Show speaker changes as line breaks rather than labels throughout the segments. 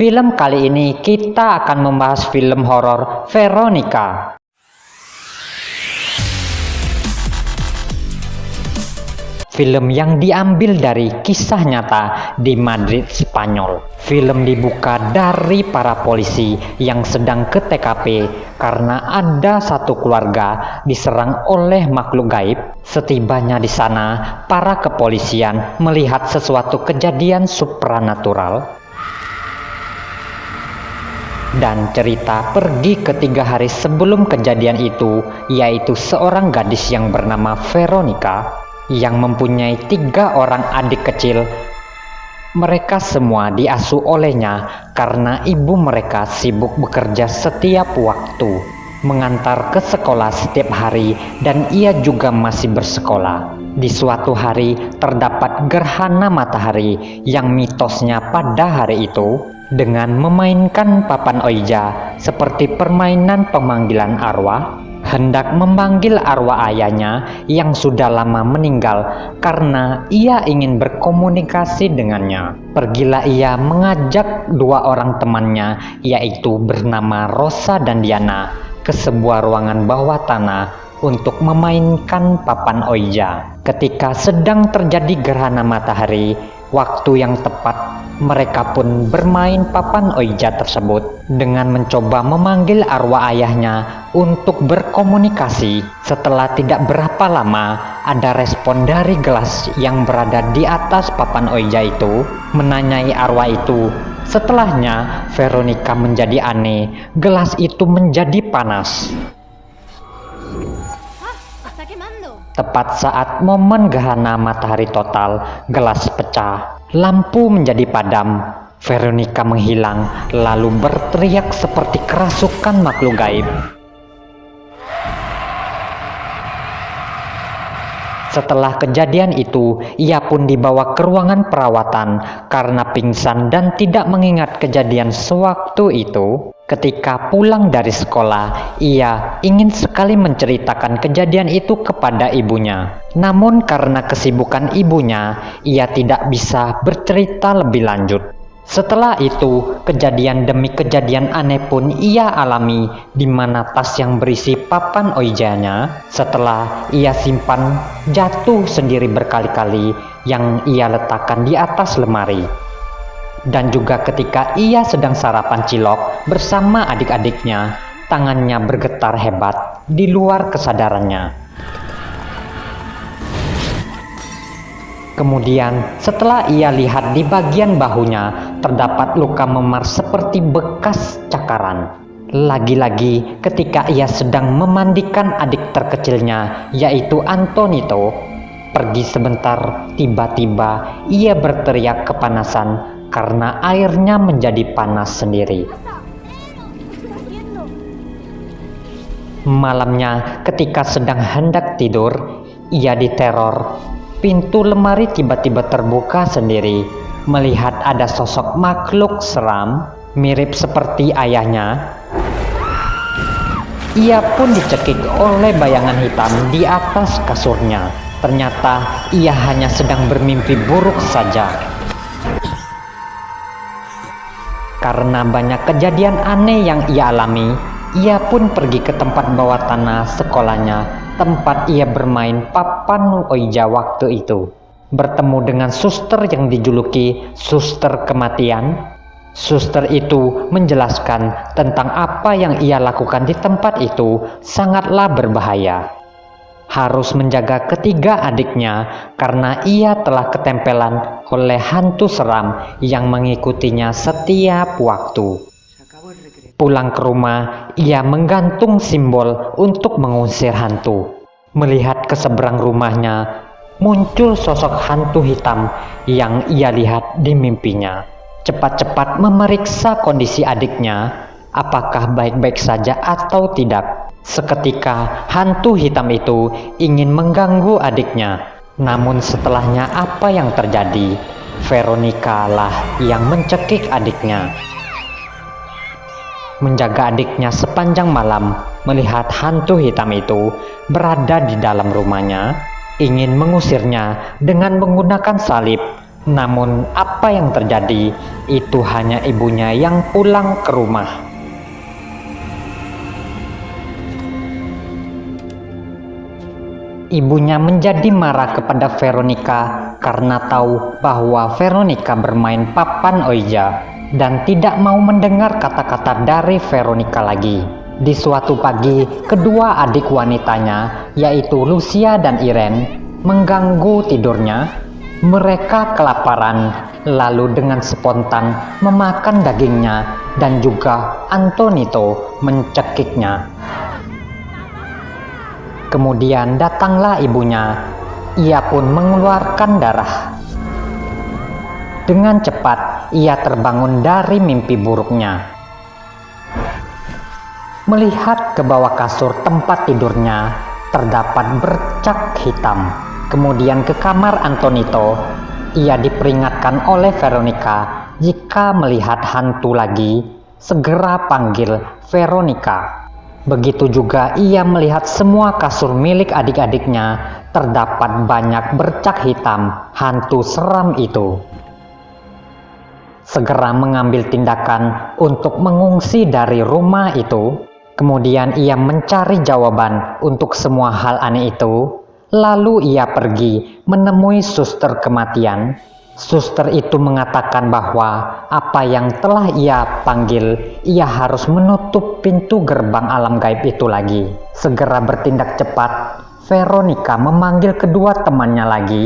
Film kali ini kita akan membahas film horor Veronica. Film yang diambil dari kisah nyata di Madrid, Spanyol. Film dibuka dari para polisi yang sedang ke TKP karena ada satu keluarga diserang oleh makhluk gaib. Setibanya di sana, para kepolisian melihat sesuatu kejadian supranatural. Dan cerita pergi ke 3 hari sebelum kejadian itu, yaitu seorang gadis yang bernama Veronica yang mempunyai 3 orang adik kecil. Mereka semua diasuh olehnya karena ibu mereka sibuk bekerja setiap waktu, mengantar ke sekolah setiap hari, dan ia juga masih bersekolah. Di suatu hari terdapat gerhana matahari yang mitosnya pada hari itu dengan memainkan papan oija seperti permainan pemanggilan arwah, hendak memanggil arwah ayahnya yang sudah lama meninggal karena ia ingin berkomunikasi dengannya. Pergilah ia mengajak 2 orang temannya, yaitu bernama Rosa dan Diana, ke sebuah ruangan bawah tanah untuk memainkan papan oija. Ketika sedang terjadi gerhana matahari, waktu yang tepat, mereka pun bermain papan oija tersebut dengan mencoba memanggil arwah ayahnya untuk berkomunikasi. Setelah tidak berapa lama, ada respon dari gelas yang berada di atas papan oija itu menanyai arwah itu. Setelahnya, Veronica menjadi aneh. Gelas itu menjadi panas. Tepat saat momen gerhana matahari total, gelas pecah. Lampu menjadi padam. Veronica menghilang, lalu berteriak seperti kerasukan makhluk gaib. Setelah kejadian itu, ia pun dibawa ke ruangan perawatan karena pingsan dan tidak mengingat kejadian sewaktu itu. Ketika pulang dari sekolah, ia ingin sekali menceritakan kejadian itu kepada ibunya. Namun karena kesibukan ibunya, ia tidak bisa bercerita lebih lanjut. Setelah itu, kejadian demi kejadian aneh pun ia alami, di mana tas yang berisi papan oijanya setelah ia simpan jatuh sendiri berkali-kali yang ia letakkan di atas lemari. Dan juga ketika ia sedang sarapan cilok bersama adik-adiknya, tangannya bergetar hebat di luar kesadarannya. Kemudian setelah ia lihat di bagian bahunya terdapat luka memar seperti bekas cakaran. Lagi-lagi ketika ia sedang memandikan adik terkecilnya, yaitu Antonito, pergi sebentar, tiba-tiba ia berteriak kepanasan karena airnya menjadi panas sendiri. Malamnya ketika sedang hendak tidur, ia diteror. Pintu lemari tiba-tiba terbuka sendiri, melihat ada sosok makhluk seram mirip seperti ayahnya. Ia pun dicekik oleh bayangan hitam di atas kasurnya. Ternyata ia hanya sedang bermimpi buruk saja. Karena banyak kejadian aneh yang ia alami, ia pun pergi ke tempat bawah tanah sekolahnya, tempat ia bermain papan oija waktu itu. Bertemu dengan suster yang dijuluki suster kematian. Suster itu menjelaskan tentang apa yang ia lakukan di tempat itu sangatlah berbahaya. Harus menjaga ketiga adiknya karena ia telah ketempelan oleh hantu seram yang mengikutinya setiap waktu. Pulang ke rumah, ia menggantung simbol untuk mengusir hantu. Melihat ke seberang rumahnya, muncul sosok hantu hitam yang ia lihat di mimpinya. Cepat-cepat memeriksa kondisi adiknya, apakah baik-baik saja atau tidak. Seketika hantu hitam itu ingin mengganggu adiknya. Namun setelahnya apa yang terjadi? Veronica lah yang mencekik adiknya. Menjaga adiknya sepanjang malam, melihat hantu hitam itu berada di dalam rumahnya, ingin mengusirnya dengan menggunakan salib. Namun apa yang terjadi, itu hanya ibunya yang pulang ke rumah. Ibunya menjadi marah kepada Veronica karena tahu bahwa Veronica bermain papan oija dan tidak mau mendengar kata-kata dari Veronica lagi. Di suatu pagi, kedua adik wanitanya, yaitu Lucia dan Irene, mengganggu tidurnya. Mereka kelaparan, lalu dengan spontan memakan dagingnya dan juga Antonito mencekiknya. Kemudian datanglah ibunya, ia pun mengeluarkan darah. Dengan cepat ia terbangun dari mimpi buruknya. Melihat ke bawah kasur tempat tidurnya, terdapat bercak hitam. Kemudian ke kamar Antonito, ia diperingatkan oleh Veronica jika melihat hantu lagi, segera panggil Veronica. Begitu juga ia melihat semua kasur milik adik-adiknya, terdapat banyak bercak hitam hantu seram itu. Segera mengambil tindakan untuk mengungsi dari rumah itu. Kemudian ia mencari jawaban untuk semua hal aneh itu. Lalu ia pergi menemui suster kematian. Suster itu mengatakan bahwa apa yang telah ia panggil, ia harus menutup pintu gerbang alam gaib itu lagi. Segera bertindak cepat, Veronica memanggil kedua temannya lagi.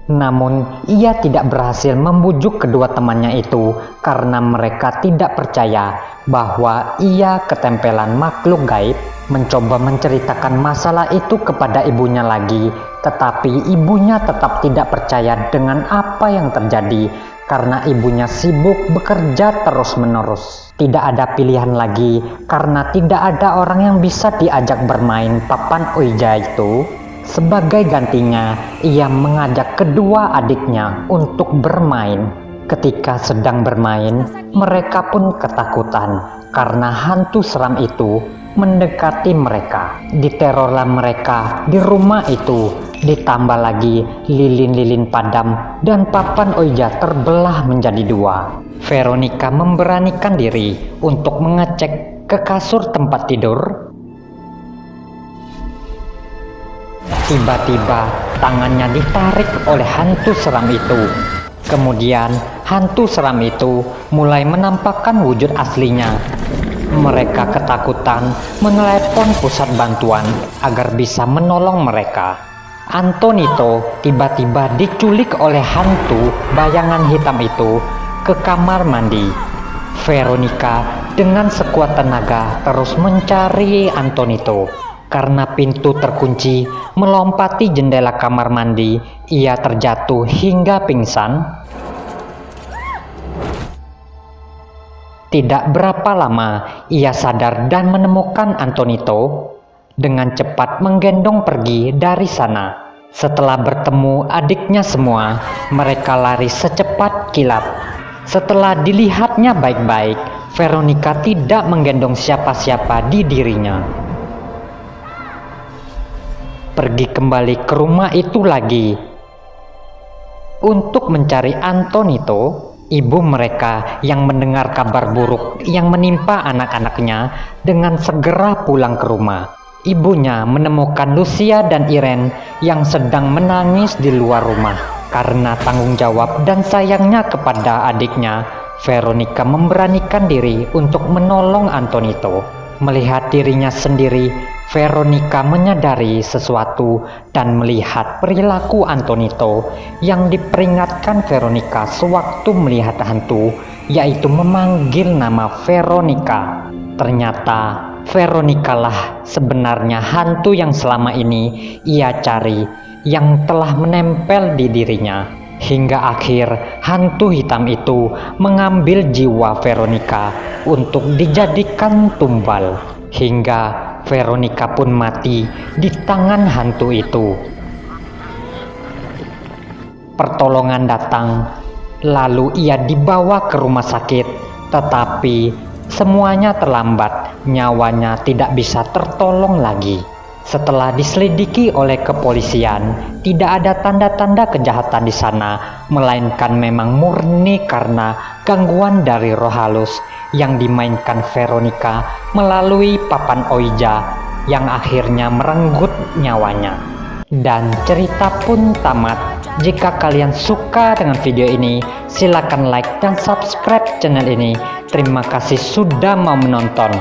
Namun ia tidak berhasil membujuk kedua temannya itu karena mereka tidak percaya bahwa ia ketempelan makhluk gaib. Mencoba menceritakan masalah itu kepada ibunya lagi, tetapi ibunya tetap tidak percaya dengan apa yang terjadi karena ibunya sibuk bekerja terus-menerus. Tidak ada pilihan lagi karena tidak ada orang yang bisa diajak bermain papan oija itu. Sebagai gantinya, ia mengajak kedua adiknya untuk bermain. Ketika sedang bermain, mereka pun ketakutan karena hantu seram itu mendekati mereka. Diterorlah mereka di rumah itu. Ditambah lagi lilin-lilin padam dan papan oija terbelah menjadi dua. Veronica memberanikan diri untuk mengecek ke kasur tempat tidur. Tiba-tiba tangannya ditarik oleh hantu seram itu. Kemudian hantu seram itu mulai menampakkan wujud aslinya. Mereka ketakutan menelepon pusat bantuan agar bisa menolong mereka. Antonito tiba-tiba diculik oleh hantu bayangan hitam itu ke kamar mandi. Veronica dengan sekuat tenaga terus mencari Antonito. Karena pintu terkunci, melompati jendela kamar mandi, ia terjatuh hingga pingsan. Tidak berapa lama ia sadar dan menemukan Antonito. Dengan cepat menggendong pergi dari sana. Setelah bertemu adiknya semua, mereka lari secepat kilat. Setelah dilihatnya baik-baik, Veronica tidak menggendong siapa-siapa di dirinya. Pergi kembali ke rumah itu lagi untuk mencari Antonito. Ibu mereka yang mendengar kabar buruk yang menimpa anak-anaknya dengan segera pulang ke rumah. Ibunya menemukan Lucia dan Irene yang sedang menangis di luar rumah. Karena tanggung jawab dan sayangnya kepada adiknya, Veronica memberanikan diri untuk menolong Antonito. Melihat dirinya sendiri, Veronica menyadari sesuatu dan melihat perilaku Antonito yang diperingatkan Veronica sewaktu melihat hantu, yaitu memanggil nama Veronica. Ternyata Veronica lah sebenarnya hantu yang selama ini ia cari, yang telah menempel di dirinya. Hingga akhir hantu hitam itu mengambil jiwa Veronica untuk dijadikan tumbal. Hingga Veronica pun mati di tangan hantu itu. Pertolongan datang, lalu ia dibawa ke rumah sakit, tetapi semuanya terlambat, nyawanya tidak bisa tertolong lagi. Setelah diselidiki oleh kepolisian, tidak ada tanda-tanda kejahatan di sana, melainkan memang murni karena gangguan dari roh halus yang dimainkan Veronica melalui papan Ouija yang akhirnya merenggut nyawanya. Dan cerita pun tamat. Jika kalian suka dengan video ini, silakan like dan subscribe channel ini. Terima kasih sudah mau menonton.